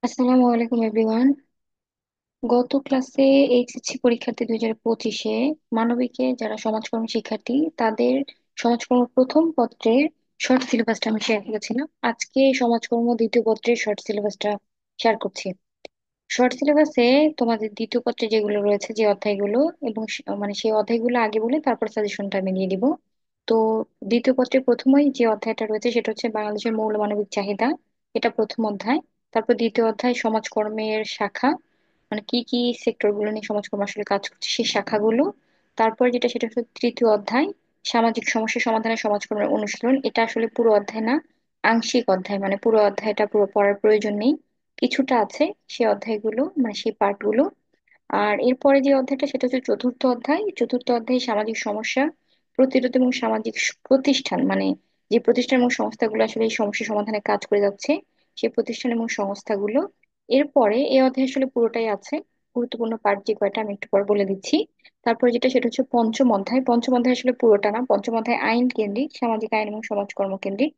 আসসালামু আলাইকুম এভরিওয়ান। গত ক্লাসে এইচএসসি পরীক্ষার্থী 2025-এ মানবিকে যারা সমাজকর্ম শিক্ষার্থী তাদের সমাজকর্ম প্রথম পত্রের শর্ট সিলেবাসটা আমি শেয়ার করেছিলাম। আজকে সমাজকর্ম দ্বিতীয় পত্রের শর্ট সিলেবাসটা শেয়ার করছি। শর্ট সিলেবাসে তোমাদের দ্বিতীয় পত্রে যেগুলো রয়েছে, যে অধ্যায়গুলো, এবং মানে সেই অধ্যায়গুলো আগে বলে তারপর সাজেশনটা আমি দিয়ে দিব। তো দ্বিতীয় পত্রে প্রথমেই যে অধ্যায়টা রয়েছে সেটা হচ্ছে বাংলাদেশের মৌল মানবিক চাহিদা। এটা প্রথম অধ্যায়। তারপর দ্বিতীয় অধ্যায় সমাজকর্মের শাখা, মানে কি কি সেক্টর গুলো নিয়ে সমাজকর্ম আসলে কাজ করছে সেই শাখাগুলো। তারপর যেটা সেটা হচ্ছে তৃতীয় অধ্যায় সামাজিক সমস্যা সমাধানের সমাজকর্মের অনুশীলন। এটা আসলে পুরো অধ্যায় না, আংশিক অধ্যায়, মানে পুরো অধ্যায়টা পুরো পড়ার প্রয়োজন নেই, কিছুটা আছে সেই অধ্যায়গুলো, মানে সেই পার্টগুলো। আর এরপরে যে অধ্যায়টা সেটা হচ্ছে চতুর্থ অধ্যায়। চতুর্থ অধ্যায় সামাজিক সমস্যা প্রতিরোধ এবং সামাজিক প্রতিষ্ঠান, মানে যে প্রতিষ্ঠান এবং সংস্থাগুলো আসলে এই সমস্যা সমাধানে কাজ করে যাচ্ছে সেই প্রতিষ্ঠান এবং সংস্থাগুলো। এরপরে এই অধ্যায় আসলে পুরোটাই আছে, গুরুত্বপূর্ণ পার্ট যে কয়টা আমি একটু পর বলে দিচ্ছি। তারপরে যেটা সেটা হচ্ছে পঞ্চম অধ্যায়। পঞ্চম অধ্যায় আসলে পুরোটা না, পঞ্চম অধ্যায় আইন কেন্দ্রিক, সামাজিক আইন এবং সমাজকর্ম কেন্দ্রিক।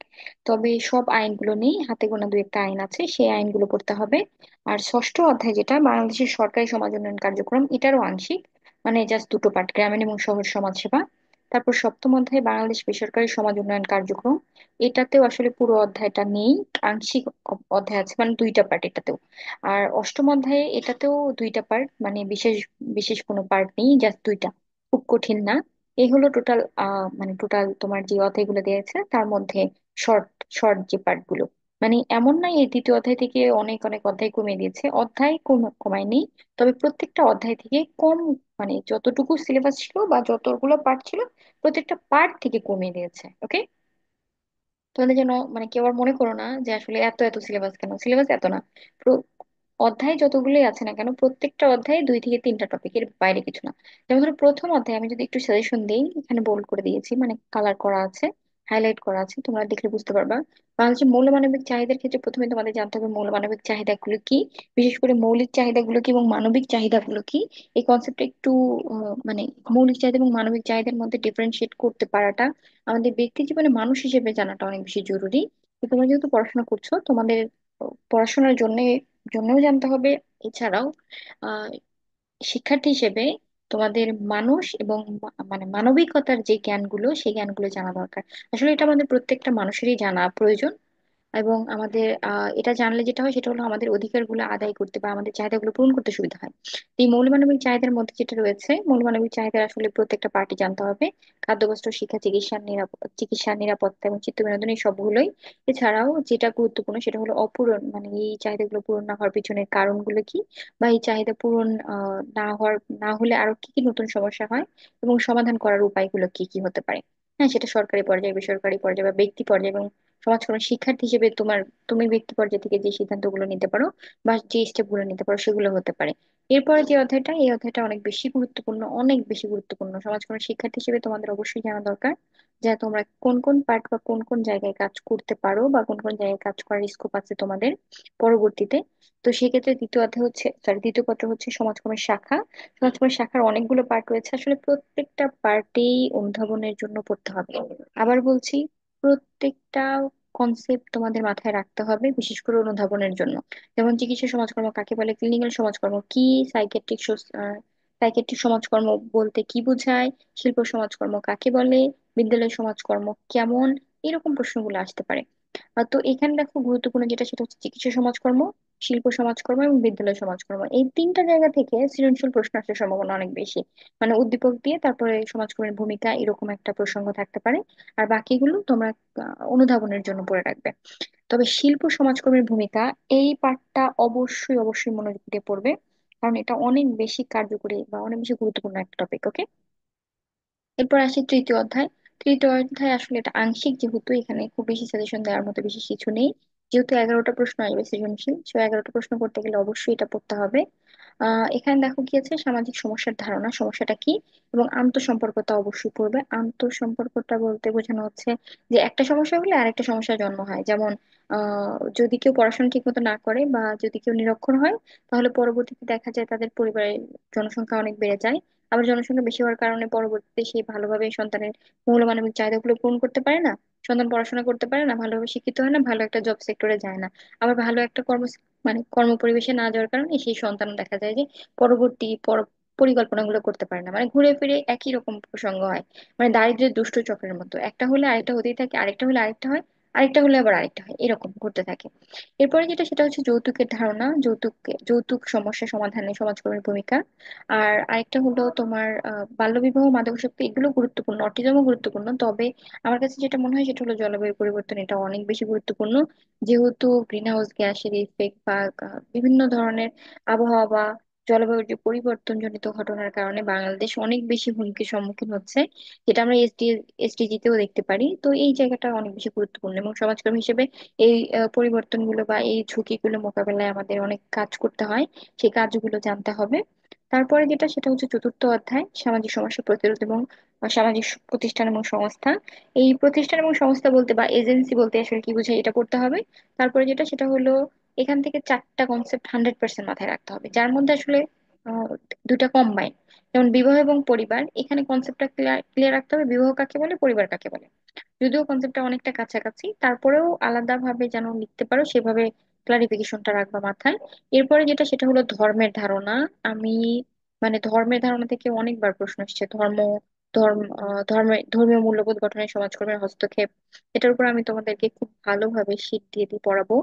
তবে সব আইনগুলো নেই, হাতে গোনা দু একটা আইন আছে, সেই আইনগুলো পড়তে হবে। আর ষষ্ঠ অধ্যায় যেটা বাংলাদেশের সরকারি সমাজ উন্নয়ন কার্যক্রম, এটারও আংশিক, মানে জাস্ট দুটো পার্ট, গ্রামীণ এবং শহর সমাজ সেবা। তারপর সপ্তম অধ্যায় বাংলাদেশ বেসরকারি সমাজ উন্নয়ন কার্যক্রম। এটাতেও আসলে পুরো অধ্যায়টা নেই, আংশিক অধ্যায় আছে, মানে দুইটা পার্ট এটাতেও। আর অষ্টম অধ্যায়ে এটাতেও দুইটা পার্ট, মানে বিশেষ বিশেষ কোনো পার্ট নেই, জাস্ট দুইটা, খুব কঠিন না। এই হলো টোটাল, মানে টোটাল তোমার যে অধ্যায়গুলো দিয়েছে তার মধ্যে শর্ট শর্ট যে পার্টগুলো। মানে এমন নাই এই তৃতীয় অধ্যায় থেকে অনেক অনেক অধ্যায় কমিয়ে দিয়েছে, অধ্যায় কমায়নি। তবে প্রত্যেকটা অধ্যায় থেকে কম, মানে যতটুকু সিলেবাস ছিল বা যতগুলো পার্ট ছিল প্রত্যেকটা পার্ট থেকে কমিয়ে দিয়েছে। ওকে, তোমাদের যেন মানে কেউ আর মনে করো না যে আসলে এত এত সিলেবাস, কেন সিলেবাস এত না। প্র- অধ্যায় যতগুলোই আছে না কেন প্রত্যেকটা অধ্যায়ে দুই থেকে তিনটা টপিকের বাইরে কিছু না। যেমন ধরো প্রথম অধ্যায়ে আমি যদি একটু সাজেশন দিই, এখানে বোল্ড করে দিয়েছি, মানে কালার করা আছে, হাইলাইট করা আছে, তোমরা দেখলে বুঝতে পারবা। বাংলাদেশের মৌলমানবিক চাহিদার ক্ষেত্রে প্রথমে তোমাদের জানতে হবে মৌলমানবিক চাহিদাগুলো কি, বিশেষ করে মৌলিক চাহিদাগুলো কি এবং মানবিক চাহিদাগুলো কি। এই কনসেপ্টটা একটু মানে মৌলিক চাহিদা এবং মানবিক চাহিদার মধ্যে ডিফারেন্সিয়েট করতে পারাটা আমাদের ব্যক্তি জীবনে মানুষ হিসেবে জানাটা অনেক বেশি জরুরি। তো তোমরা যেহেতু পড়াশোনা করছো, তোমাদের পড়াশোনার জন্যও জানতে হবে। এছাড়াও আহ শিক্ষার্থী হিসেবে তোমাদের মানুষ এবং মানে মানবিকতার যে জ্ঞানগুলো সেই জ্ঞানগুলো জানা দরকার। আসলে এটা আমাদের প্রত্যেকটা মানুষেরই জানা প্রয়োজন। এবং আমাদের এটা জানলে যেটা হয় সেটা হলো আমাদের অধিকারগুলো আদায় করতে বা আমাদের চাহিদাগুলো পূরণ করতে সুবিধা হয়। এই মৌলমানবিক চাহিদার মধ্যে যেটা রয়েছে, মৌলমানবিক চাহিদার আসলে প্রত্যেকটা পার্টি জানতে হবে। খাদ্য বস্ত্র শিক্ষা চিকিৎসা নিরাপত্তা এবং চিত্ত বিনোদন এই সবগুলোই। এছাড়াও যেটা গুরুত্বপূর্ণ সেটা হলো অপূরণ, মানে এই চাহিদাগুলো পূরণ না হওয়ার পিছনের কারণগুলো কি, বা এই চাহিদা পূরণ না হলে আরো কি কি নতুন সমস্যা হয় এবং সমাধান করার উপায়গুলো কি কি হতে পারে। হ্যাঁ, সেটা সরকারি পর্যায়ে, বেসরকারি পর্যায়ে বা ব্যক্তি পর্যায়ে, এবং সমাজকর্ম শিক্ষার্থী হিসেবে তুমি ব্যক্তি পর্যায়ে থেকে যে সিদ্ধান্তগুলো নিতে পারো বা যে স্টেপগুলো নিতে পারো সেগুলো হতে পারে। এরপরে যে অধ্যায়টা, এই অধ্যায়টা অনেক বেশি গুরুত্বপূর্ণ, অনেক বেশি গুরুত্বপূর্ণ। সমাজকর্ম শিক্ষার্থী হিসেবে তোমাদের অবশ্যই জানা দরকার যে তোমরা কোন কোন পার্ট বা কোন কোন জায়গায় কাজ করতে পারো বা কোন কোন জায়গায় কাজ করার স্কোপ আছে তোমাদের পরবর্তীতে। তো সেক্ষেত্রে দ্বিতীয় অধ্যায় হচ্ছে, সরি, দ্বিতীয় পত্র হচ্ছে সমাজকর্মের শাখা। সমাজকর্মের শাখার অনেকগুলো পার্ট রয়েছে, আসলে প্রত্যেকটা পার্টেই অনুধাবনের জন্য পড়তে হবে। আবার বলছি, প্রত্যেকটা কনসেপ্ট তোমাদের মাথায় রাখতে হবে, বিশেষ করে অনুধাবনের জন্য। যেমন চিকিৎসা সমাজকর্ম কাকে বলে, ক্লিনিক্যাল সমাজকর্ম কি, সাইকিয়াট্রিক সাইকিয়াট্রিক সমাজকর্ম বলতে কি বোঝায়, শিল্প সমাজকর্ম কাকে বলে, বিদ্যালয় সমাজকর্ম কেমন, এরকম প্রশ্নগুলো আসতে পারে। তো এখানে দেখো গুরুত্বপূর্ণ যেটা সেটা হচ্ছে চিকিৎসা সমাজকর্ম, শিল্প সমাজকর্ম এবং বিদ্যালয় সমাজকর্ম, এই তিনটা জায়গা থেকে সৃজনশীল প্রশ্ন আসার সম্ভাবনা অনেক বেশি। মানে উদ্দীপক দিয়ে তারপরে সমাজকর্মের ভূমিকা, এরকম একটা প্রসঙ্গ থাকতে পারে। আর বাকিগুলো তোমরা অনুধাবনের জন্য পড়ে রাখবে। তবে শিল্প সমাজকর্মের ভূমিকা, এই পাঠটা অবশ্যই অবশ্যই মনোযোগ দিয়ে পড়বে, কারণ এটা অনেক বেশি কার্যকরী বা অনেক বেশি গুরুত্বপূর্ণ একটা টপিক। ওকে, এরপর আসি তৃতীয় অধ্যায়। তৃতীয় অধ্যায় আসলে এটা আংশিক, যেহেতু এখানে খুব বেশি সাজেশন দেওয়ার মতো বিশেষ কিছু নেই। যেহেতু 11টা প্রশ্ন আসবে সৃজনশীল, সে 11টা প্রশ্ন করতে গেলে অবশ্যই এটা পড়তে হবে। এখানে দেখো কি আছে, সামাজিক সমস্যার ধারণা, সমস্যাটা কি, এবং আন্তঃসম্পর্কতা অবশ্যই পড়বে। আন্তঃসম্পর্কটা বলতে বোঝানো হচ্ছে যে একটা সমস্যা হলে আরেকটা সমস্যার জন্ম হয়। যেমন যদি কেউ পড়াশোনা ঠিক মতো না করে বা যদি কেউ নিরক্ষর হয়, তাহলে পরবর্তীতে দেখা যায় তাদের পরিবারের জনসংখ্যা অনেক বেড়ে যায়। আবার জনসংখ্যা বেশি হওয়ার কারণে পরবর্তীতে সে ভালোভাবে সন্তানের মৌলমানবিক চাহিদাগুলো পূরণ করতে পারে না, সন্তান পড়াশোনা করতে পারে না, ভালোভাবে শিক্ষিত হয় না, ভালো একটা জব সেক্টরে যায় না, আবার ভালো একটা মানে কর্মপরিবেশে না যাওয়ার কারণে সেই সন্তান দেখা যায় যে পরবর্তী পরিকল্পনাগুলো করতে পারে না, মানে ঘুরে ফিরে একই রকম প্রসঙ্গ হয়। মানে দারিদ্র্যের দুষ্ট চক্রের মতো, একটা হলে আরেকটা হতেই থাকে, আরেকটা হলে আরেকটা হয়, আরেকটা হলে আবার আরেকটা হয়, এরকম ঘটতে থাকে। এরপরে যেটা সেটা হচ্ছে যৌতুকের ধারণা, যৌতুক সমস্যা সমাধানে সমাজকর্মীর ভূমিকা। আর আরেকটা হলো তোমার বাল্যবিবাহ, মাদকাসক্তি, এগুলো গুরুত্বপূর্ণ, অটিজমও গুরুত্বপূর্ণ, তবে আমার কাছে যেটা মনে হয় সেটা হলো জলবায়ু পরিবর্তন, এটা অনেক বেশি গুরুত্বপূর্ণ। যেহেতু গ্রিন হাউস গ্যাসের ইফেক্ট বা বিভিন্ন ধরনের আবহাওয়া বা জলবায়ুর যে পরিবর্তন জনিত ঘটনার কারণে বাংলাদেশ অনেক বেশি হুমকির সম্মুখীন হচ্ছে, যেটা আমরা এসডিজি তেও দেখতে পারি। তো এই জায়গাটা অনেক বেশি গুরুত্বপূর্ণ, এবং সমাজকর্মী হিসেবে এই পরিবর্তনগুলো বা এই ঝুঁকিগুলো মোকাবেলায় আমাদের অনেক কাজ করতে হয়, সেই কাজগুলো জানতে হবে। তারপরে যেটা সেটা হচ্ছে চতুর্থ অধ্যায়, সামাজিক সমস্যা প্রতিরোধ এবং সামাজিক প্রতিষ্ঠান এবং সংস্থা। এই প্রতিষ্ঠান এবং সংস্থা বলতে বা এজেন্সি বলতে আসলে কি বোঝায় এটা পড়তে হবে। তারপরে যেটা সেটা হলো, এখান থেকে চারটা কনসেপ্ট 100% মাথায় রাখতে হবে, যার মধ্যে আসলে আহ, দুটা কম্বাইন। যেমন বিবাহ এবং পরিবার, এখানে কনসেপ্টটা ক্লিয়ার ক্লিয়ার রাখতে হবে, বিবাহ কাকে বলে, পরিবার কাকে বলে। যদিও কনসেপ্টটা অনেকটা কাছাকাছি, তারপরেও আলাদাভাবে যেন লিখতে পারো সেভাবে ক্লারিফিকেশনটা রাখবা মাথায়। এরপরে যেটা সেটা হলো ধর্মের ধারণা। আমি মানে ধর্মের ধারণা থেকে অনেকবার প্রশ্ন এসেছে, ধর্মীয় মূল্যবোধ গঠনে সমাজকর্মের হস্তক্ষেপ, এটার উপর আমি তোমাদেরকে খুব ভালোভাবে শীট দিয়ে দিয়ে পড়াবো।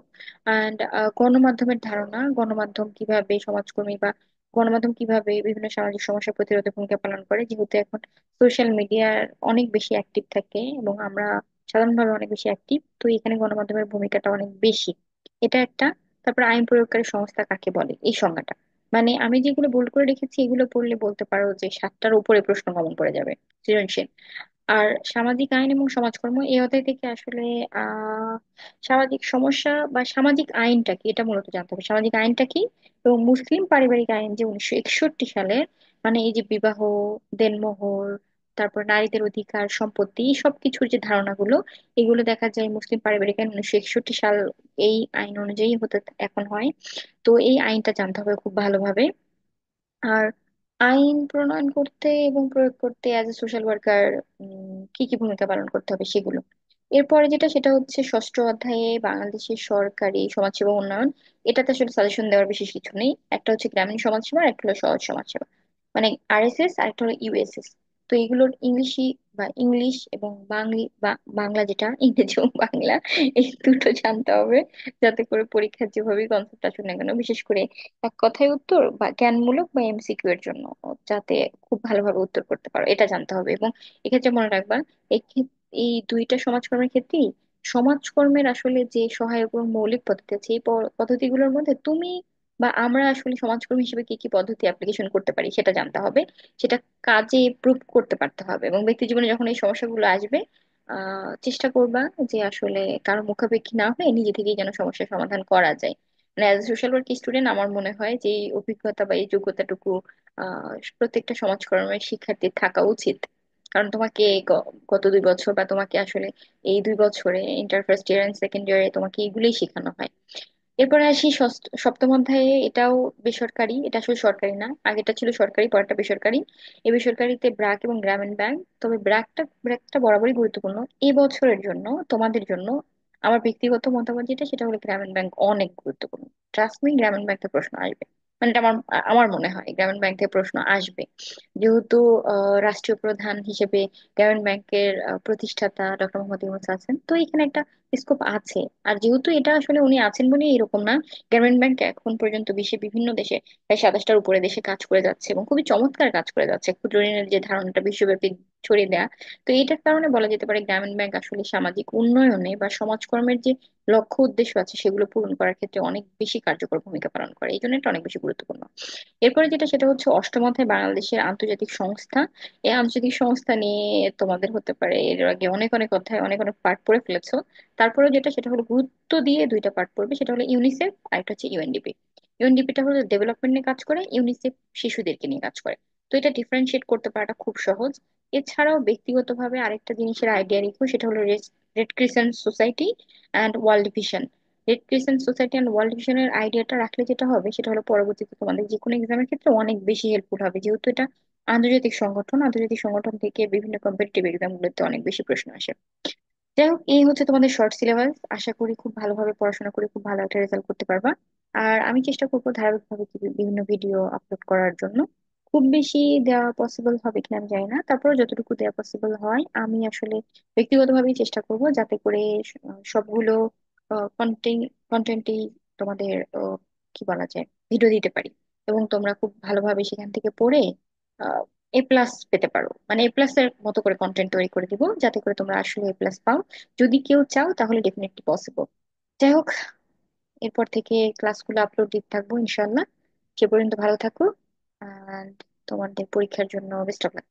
অ্যান্ড গণমাধ্যমের ধারণা, গণমাধ্যম কিভাবে সমাজকর্মী বা গণমাধ্যম কিভাবে বিভিন্ন সামাজিক সমস্যা প্রতিরোধে ভূমিকা পালন করে, যেহেতু এখন সোশ্যাল মিডিয়ার অনেক বেশি অ্যাক্টিভ থাকে এবং আমরা সাধারণভাবে অনেক বেশি অ্যাক্টিভ, তো এখানে গণমাধ্যমের ভূমিকাটা অনেক বেশি, এটা একটা। তারপর আইন প্রয়োগকারী সংস্থা কাকে বলে, এই সংজ্ঞাটা। মানে আমি যেগুলো বোল্ড করে রেখেছি এগুলো পড়লে বলতে পারো যে 7টার উপরে প্রশ্ন কমন পড়ে যাবে, সৃজনশীল। আর সামাজিক আইন এবং সমাজকর্ম, এই অধ্যায় থেকে আসলে আহ সামাজিক সমস্যা বা সামাজিক আইনটা কি এটা মূলত জানতে হবে, সামাজিক আইনটা কি। এবং মুসলিম পারিবারিক আইন যে 1961 সালের, মানে এই যে বিবাহ, দেনমোহর, তারপর নারীদের অধিকার, সম্পত্তি, সবকিছুর যে ধারণাগুলো, এগুলো দেখা যায় মুসলিম পারিবারিক আইন 1961 সাল, এই আইন অনুযায়ী হতে এখন হয়। তো এই আইনটা জানতে হবে খুব ভালোভাবে। আর আইন প্রণয়ন করতে এবং প্রয়োগ করতে অ্যাজ এ সোশ্যাল ওয়ার্কার কি কি ভূমিকা পালন করতে হবে সেগুলো। এরপরে যেটা সেটা হচ্ছে ষষ্ঠ অধ্যায়ে বাংলাদেশের সরকারি সমাজসেবা উন্নয়ন। এটাতে আসলে সাজেশন দেওয়ার বিশেষ কিছু নেই, একটা হচ্ছে গ্রামীণ সমাজসেবা আর একটা হলো সহজ সমাজসেবা, মানে আরএসএস আর একটা হলো ইউএসএস। তো এগুলোর ইংলিশ এবং বাংলা, যেটা ইংরেজি এবং বাংলা, এই দুটো জানতে হবে, যাতে করে পরীক্ষার যেভাবেই কনসেপ্ট আসুক না কেন, বিশেষ করে এক কথায় উত্তর বা জ্ঞানমূলক বা এমসিকিউ এর জন্য যাতে খুব ভালোভাবে উত্তর করতে পারো, এটা জানতে হবে। এবং এক্ষেত্রে মনে রাখবা, এই দুইটা সমাজকর্মের ক্ষেত্রেই সমাজকর্মের আসলে যে সহায়ক এবং মৌলিক পদ্ধতি আছে, এই পদ্ধতিগুলোর মধ্যে তুমি বা আমরা আসলে সমাজকর্মী হিসেবে কি কি পদ্ধতি অ্যাপ্লিকেশন করতে পারি সেটা জানতে হবে, সেটা কাজে প্রুভ করতে পারতে হবে। এবং ব্যক্তি জীবনে যখন এই সমস্যাগুলো আসবে, চেষ্টা করবা যে আসলে কারো মুখাপেক্ষী না হয়ে নিজে থেকেই যেন সমস্যার সমাধান করা যায়। মানে as a social work student আমার মনে হয় যে এই অভিজ্ঞতা বা এই যোগ্যতাটুকু প্রত্যেকটা সমাজকর্মের শিক্ষার্থীর থাকা উচিত। কারণ তোমাকে গত 2 বছর বা তোমাকে আসলে এই 2 বছরে inter first year and second ইয়ারে তোমাকে এগুলোই শেখানো হয়। এরপরে আসি সপ্তম অধ্যায়ে, এটাও বেসরকারি, এটা আসলে সরকারি না, আগেটা ছিল সরকারি পরেরটা বেসরকারি। এই বেসরকারিতে ব্র্যাক এবং গ্রামীণ ব্যাংক, তবে ব্র্যাকটা বরাবরই গুরুত্বপূর্ণ। এই বছরের জন্য তোমাদের জন্য আমার ব্যক্তিগত মতামত যেটা সেটা হলো গ্রামীণ ব্যাংক অনেক গুরুত্বপূর্ণ। ট্রাস্ট মি, গ্রামীণ ব্যাংক থেকে প্রশ্ন আসবে, মানে এটা আমার আমার মনে হয় গ্রামীণ ব্যাংক থেকে প্রশ্ন আসবে। যেহেতু রাষ্ট্রীয় প্রধান হিসেবে গ্রামীণ ব্যাংকের প্রতিষ্ঠাতা ডক্টর মোহাম্মদ ইউনূস আছেন, তো এখানে একটা স্কোপ আছে। আর যেহেতু এটা আসলে উনি আছেন বলে এরকম না, গ্রামীণ ব্যাংক এখন পর্যন্ত বিশ্বের বিভিন্ন দেশে প্রায় 27টার উপরে দেশে কাজ করে যাচ্ছে এবং খুবই চমৎকার কাজ করে যাচ্ছে, ক্ষুদ্র ঋণের যে ধারণাটা বিশ্বব্যাপী ছড়িয়ে দেয়া। তো এইটার কারণে বলা যেতে পারে গ্রামীণ ব্যাংক আসলে সামাজিক উন্নয়নে বা সমাজকর্মের যে লক্ষ্য উদ্দেশ্য আছে সেগুলো পূরণ করার ক্ষেত্রে অনেক বেশি কার্যকর ভূমিকা পালন করে, এই জন্য এটা অনেক বেশি গুরুত্বপূর্ণ। এরপরে যেটা সেটা হচ্ছে অষ্টম অধ্যায়, বাংলাদেশের আন্তর্জাতিক সংস্থা। এই আন্তর্জাতিক সংস্থা নিয়ে তোমাদের হতে পারে এর আগে অনেক অনেক অধ্যায় অনেক অনেক পার্ট পড়ে ফেলেছো, তারপরে যেটা সেটা হলো গুরুত্ব দিয়ে দুইটা পার্ট পড়বে, সেটা হলো ইউনিসেফ আর একটা হচ্ছে ইউএনডিপি। ইউএনডিপিটা হলো ডেভেলপমেন্ট নিয়ে কাজ করে, ইউনিসেফ শিশুদেরকে নিয়ে কাজ করে। তো এটা ডিফারেন্সিয়েট করতে পারাটা খুব সহজ। এছাড়াও ব্যক্তিগতভাবে আরেকটা জিনিসের আইডিয়া রেখো, সেটা হলো Red Crescent Society and World Vision. Red Crescent Society and World ভিশনের আইডিয়াটা রাখলে যেটা হবে সেটা হলো পরবর্তীতে তোমাদের যে কোনো এক্সামের ক্ষেত্রে অনেক বেশি হেল্পফুল হবে, যেহেতু এটা আন্তর্জাতিক সংগঠন থেকে বিভিন্ন কম্পিটিটিভ এক্সাম গুলোতে অনেক বেশি প্রশ্ন আসে। যাই হোক, এই হচ্ছে তোমাদের শর্ট সিলেবাস, আশা করি খুব ভালোভাবে পড়াশোনা করে খুব ভালো একটা রেজাল্ট করতে পারবা। আর আমি চেষ্টা করবো ধারাবাহিকভাবে বিভিন্ন ভিডিও আপলোড করার জন্য। খুব বেশি দেওয়া পসিবল হবে কিনা আমি জানি না, তারপর যতটুকু দেওয়া পসিবল হয় আমি আসলে ব্যক্তিগতভাবেই চেষ্টা করব যাতে করে সবগুলো কন্টেন্ট কন্টেন্টেই তোমাদের কি বলা যায় ভিডিও দিতে পারি, এবং তোমরা খুব ভালোভাবে সেখান থেকে পড়ে এ প্লাস পেতে পারো। মানে এ প্লাস এর মতো করে কন্টেন্ট তৈরি করে দিব যাতে করে তোমরা আসলে এ প্লাস পাও। যদি কেউ চাও তাহলে ডেফিনেটলি পসিবল। যাই হোক, এরপর থেকে ক্লাসগুলো আপলোড দিতে থাকবো ইনশাল্লাহ। সে পর্যন্ত ভালো থাকো, আর তোমাদের পরীক্ষার জন্য বেস্ট অফ লাক।